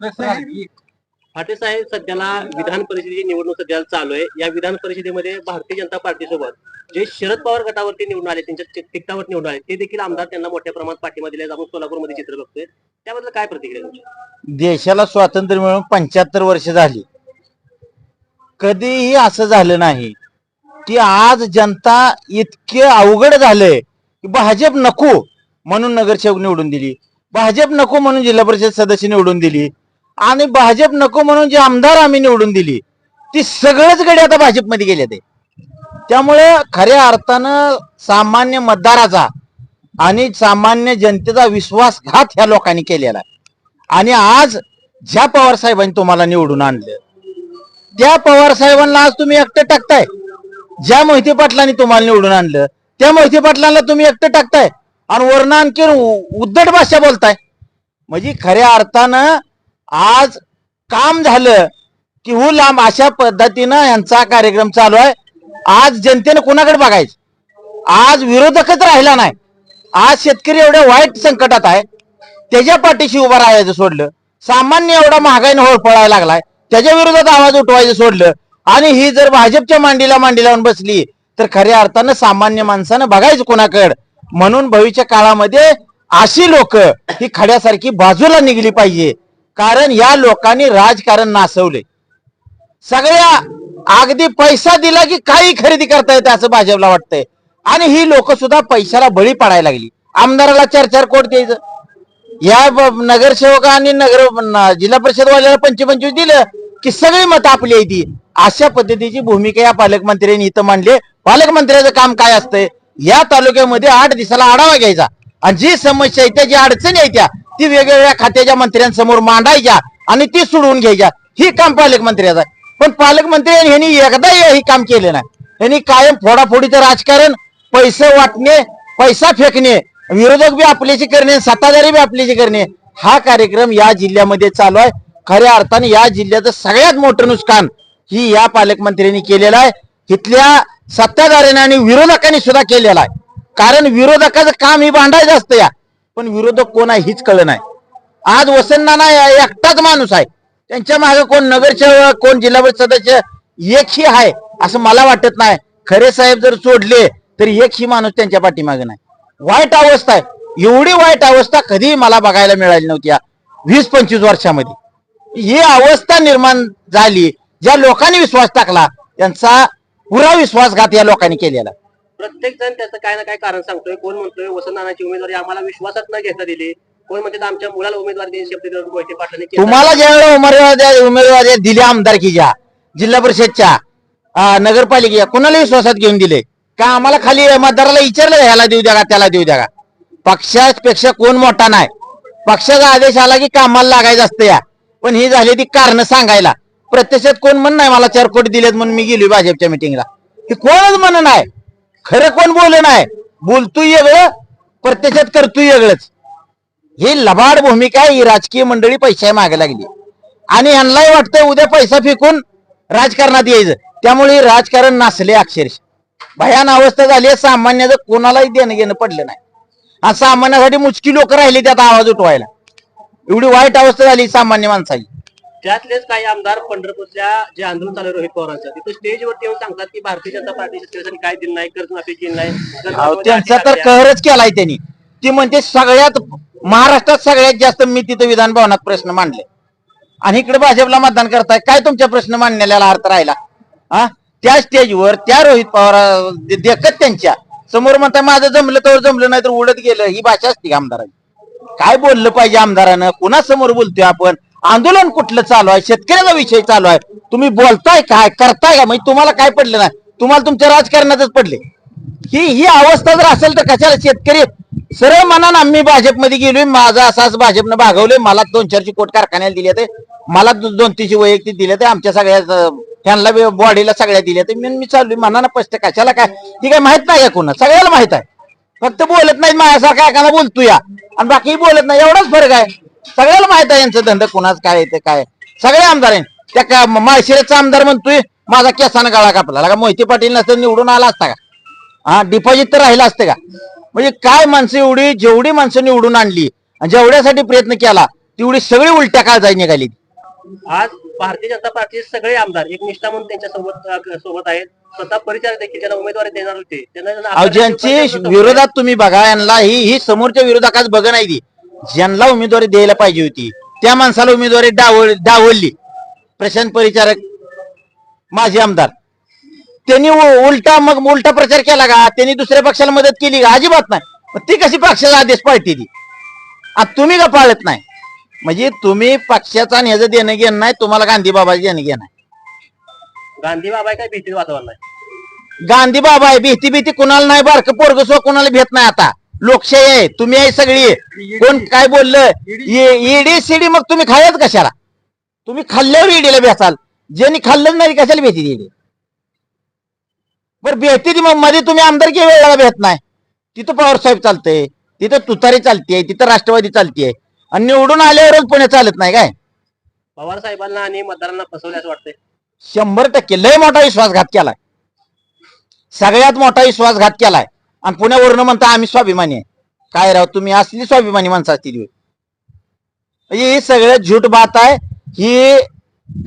फाटे साहेब, सध्याला विधान परिषदेची निवडणूक सध्या चालू आहे. या विधान परिषदेमध्ये भारतीय जनता पार्टी सोबत जे शरद पवार गटावरती निवडून आले, त्यांच्या तिकिटावर निवडून आले, ते देखील आमदार त्यांना मोठ्या प्रमाणात पाठिंबा दिला. आपण सोलापूरमध्ये चित्र बघतोय, त्याबद्दल काय प्रतिक्रिया तुमची? देशाला स्वातंत्र्य मिळून 75 वर्ष झाली. कधीही असं झालं नाही की आज जनता इतके अवघड झालंय की भाजप नको म्हणून नगरसेवक निवडून दिली, भाजप नको म्हणून जिल्हा परिषद सदस्य निवडून दिली, आणि भाजप नको म्हणून जे आमदार आम्ही निवडून दिली ती सगळेच गडी आता भाजपमध्ये गेले ते. त्यामुळे खऱ्या अर्थानं सामान्य मतदाराचा आणि सामान्य जनतेचा विश्वासघात ह्या लोकांनी केलेला आहे. आणि आज ज्या पवार साहेबांनी तुम्हाला निवडून आणलं त्या पवार साहेबांना आज तुम्ही एकटं टाकताय. ज्या मोहिते पाटलांनी तुम्हाला निवडून आणलं त्या मोहिते पाटलांना तुम्ही एकटं टाकताय आणि वर्ण आणखी उद्धट भाषा बोलताय. म्हणजे खऱ्या अर्थानं आज काम झालं की हो लांब अशा पद्धतीनं यांचा कार्यक्रम चालू आहे. आज जनतेनं कोणाकडे बघायचं? आज विरोधकच राहिला नाही. आज शेतकरी एवढ्या वाईट संकटात आहे, त्याच्या पाठीशी उभा राहायचं सोडलं. सामान्य एवढा महागाईने होरपळायला लागलाय, त्याच्या विरोधात आवाज उठवायचं सोडलं. आणि ही जर भाजपच्या मांडी लावून बसली तर खऱ्या अर्थानं सामान्य माणसानं बघायचं कोणाकडे. म्हणून भविष्य काळामध्ये अशी लोक ही खड्यासारखी बाजूला निघली पाहिजे. कारण या लोकांनी राजकारण नासवले. सगळ्या अगदी पैसा दिला की काही खरेदी करता येते असं भाजपला वाटतंय. आणि ही लोक सुद्धा पैशाला बळी पडायला लागली. आमदाराला 4-4 कोटी द्यायचं, या नगरसेवक आणि जिल्हा परिषद वाल्याला 25-25 दिलं की सगळी मत आपली आहे ती. अशा पद्धतीची भूमिका या पालकमंत्र्यांनी इथं मांडली. पालकमंत्र्याचं काम काय असतंय? या तालुक्यामध्ये 8 दिवसाला आढावा घ्यायचा आणि जी समस्या आहे, जी अडचणी आहे ती वेगवेगळ्या खात्याच्या मंत्र्यांसमोर मांडायच्या आणि ती सोडवून घ्यायच्या. ही काम पालकमंत्र्याचं आहे. पण पालकमंत्र्यांनी ह्यांनी एकदा हे काम केलं नाही. यांनी कायम फोडाफोडीचं राजकारण, पैसे वाटणे, पैसा फेकणे, विरोधक बी आपल्याशी करणे, सत्ताधारी बी आपल्याशी करणे, हा कार्यक्रम या जिल्ह्यामध्ये चालू आहे. खऱ्या अर्थाने या जिल्ह्याचं सगळ्यात मोठं नुकसान ही या पालकमंत्र्यांनी केलेलं आहे. इथल्या सत्ताधाऱ्यांनी आणि विरोधकांनी सुद्धा केलेला आहे. कारण विरोधकाचं काम ही भांडायचं असतं या, पण विरोधक कोण आहे हीच कळलं नाही. आज वसंत नाना एकटाच माणूस आहे, त्यांच्या मागे कोण नगरसेवक, कोण जिल्हा परिषद सदस्य एकही आहे असं मला वाटत नाही. खरे साहेब जर सोडले तरी एकही माणूस त्यांच्या पाठीमागे नाही. वाईट अवस्था आहे. एवढी वाईट अवस्था कधी मला बघायला मिळाली नव्हती या 20-25 वर्षामध्ये. ही अवस्था निर्माण झाली. ज्या लोकांनी विश्वास टाकला त्यांचा पुरा विश्वासघात या लोकांनी केलेला. प्रत्येक जण त्याचं काय ना काय कारण सांगतोय. कोण म्हणतोय वसंत नानाची उमेदवारी आम्हाला विश्वासात न घेता दिली, कोण म्हणते आमच्या मुलाला उमेदवारी देण्याची शब्द मोहिते पाटलांनी. तुम्हाला ज्यावेळेला उमेदवारी दिली आमदारकीच्या, जिल्हा परिषदच्या, नगरपालिकेच्या, कोणाला विश्वासात घेऊन दिले का? आम्हाला खाली मतदाराला विचारलं ह्याला देऊ द्या का त्याला देऊ द्या का? पक्षापेक्षा कोण मोठा नाही. पक्षाचा आदेश आला की कामाला लागायचं असतं या. पण ही झाली ती कारण सांगायला. प्रत्यक्षात कोण म्हण नाही मला 4 कोटी दिलेत म्हणून मी गेलो भाजपच्या मिटिंगला. हे कोणच म्हण नाही. खरं कोण बोल नाही. बोलतोय वेगळं, प्रत्यक्षात करतोय वेगळंच. ही लबाड भूमिका ही राजकीय मंडळी पैशा मागे लागली आणि यांनाही वाटतंय उद्या पैसा फेकून राजकारणात यायचं. त्यामुळे राजकारण नासले अक्षरशः. भयान अवस्था झाली. सामान्याचं कोणालाही देणं घेणं पडलं नाही. आणि सामान्यासाठी मुचकी लोक राहिली त्यात आवाज उठवायला. एवढी वाईट अवस्था झाली सामान्य माणसाची. त्यातलेच काही आमदार पंढरपूरच्या जे आंदोलन चालू रोहित पवारांचं, तिथे स्टेजवरती येऊन सांगतात की भारतीय जनता पार्टी शेतकऱ्यांसाठी काय दिलं नाही, कर्जमाफी केली नाही. त्यांचा तर कहरच केलाय त्यांनी. ती म्हणते सगळ्यात महाराष्ट्रात सगळ्यात जास्त मी तिथं विधान भवनात प्रश्न मांडले आणि इकडे भाजपला मतदान करताय. काय तुमच्या प्रश्न मांडण्याला अर्थ राहिला? त्या स्टेजवर त्या रोहित पवार देखत त्यांच्या समोर म्हणताय माझं जमलं तर जमलं नाही तर उडत गेलं. ही भाषा असते आमदारांची. काय बोललं पाहिजे आमदारानं? कुणासमोर बोलतोय आपण? आंदोलन कुठलं चालू आहे? शेतकऱ्याचा विषय चालू आहे. तुम्ही बोलताय काय, करताय का? म्हणजे तुम्हाला काय पडलं नाही? तुम्हाला तुमच्या राजकारणातच पडले. ही अवस्था जर असेल तर कशाला शेतकरी सरळ मनानं आम्ही भाजपमध्ये गेलोय, माझं असं भाजपनं भागवलंय, मला 2-4 कोट कारखान्याला दिले ते, मला 2-3 वैयक्तिक दिले ते, आमच्या सगळ्या ह्यांना बॉडीला सगळ्या दिल्या ते, मी चाललोय मनानं स्पष्ट. कशाला काय? ती काय माहित नाही का कोणा? सगळ्याला माहित आहे. फक्त बोलत नाही माझ्यासारखा एखादा बोलतो या आणि बाकी बोलत नाही, एवढाच फरक आहे. सगळ्याला माहित आहे यांचं धंदा कोणाच काय येते काय. सगळे आमदार आहे. त्या माळशिरसचा आमदार म्हणतोय माझा केसानं गळा कापला. का मोहिते पाटील नसतं निवडून आला असता का? डिपॉझिट तर राहिला असतं का? म्हणजे काय माणसं एवढी जेवढी माणसं निवडून आणली आणि जेवढ्यासाठी प्रयत्न केला तेवढी सगळी उलट्या काळजाई निघाली. आज भारतीय जनता पार्टीचे सगळे आमदार एक निष्ठा म्हणून त्यांच्या सोबत आहेत. स्वतः परिचारक देखील ज्यांना उमेदवारी देणार होते अहो ज्यांची विरोधात तुम्ही बघा, यांना ही समोरच्या विरोधकाच बघ नाही ती. ज्यांना उमेदवारी द्यायला पाहिजे होती त्या माणसाला उमेदवारी डावलली. प्रशांत परिचारक माजी आमदार, त्यांनी उलटा प्रचार केला का? त्यांनी दुसऱ्या पक्षाला मदत केली का? अजिबात नाही. मग ती कशी पक्षाचा आदेश पाळते ती? आता तुम्ही का पाळत नाही? म्हणजे तुम्ही पक्षाचा आणि ह्याचं देणं घेणं नाही, तुम्हाला गांधी बाबाचं देणं घेणं नाही. गांधी बाबा काय भीतीचं वातावरण आहे. गांधी बाबा आहे, भीती कुणाला नाही. बारकं पोरग सो कुणाला भेट नाही. आता लोकशाही आहे, तुम्ही आहे सगळी. कोण काय बोललं ईडी सीडी, मग तुम्ही खायच कशाला? तुम्ही खाल्ल्यावर ईडीला भेटाल, ज्यांनी खाल्लं नाही कशाला भेटी ईडी? बरं भेटते ती, मग मध्ये तुम्ही आमदारकी वेळेला भेट नाही. तिथं पवार साहेब चालतंय, तिथं तुतारी चालतीये, तिथं राष्ट्रवादी चालतीये, आणि निवडून आल्यावरच पुणे चालत नाही काय? पवार साहेबांना आणि मतदारांना फसवले असं वाटतंय. 100% लय मोठा विश्वासघात केलाय, सगळ्यात मोठा विश्वासघात केलाय. आणि पुण्यावरून म्हणता आम्ही स्वाभिमानी आहे. काय राव, तुम्ही असली स्वाभिमानी माणसं असतील म्हणजे हे सगळं झूट बात आहे. ही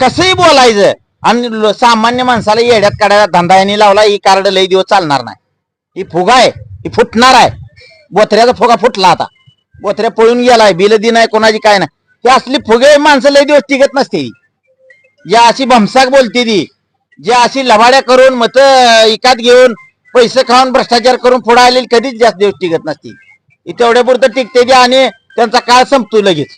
कसंही बोलायचं आणि सामान्य माणसाला येड्यात काढायला धंदा यांनी लावला. ही कार्ड लई दिवस चालणार नाही. ही फुगा आहे, ही फुटणार आहे. बोथऱ्याचा फुगा फुटला, आता बोथऱ्या पळून गेलाय, बिल दिन आहे कोणाची काय नाही. ही असली फुगे माणसं लई दिवस टिकत नसते. ज्या अशी भमसाक बोलते ती, जे अशी लबाड्या करून मत इकात घेऊन पैसे खाऊन भ्रष्टाचार करून पुढे आलेली कधीच जास्त दिवस टिकत नसते. तेवढ्या पुरतं टिकते ती आणि त्यांचा काळ संपतो लगेच.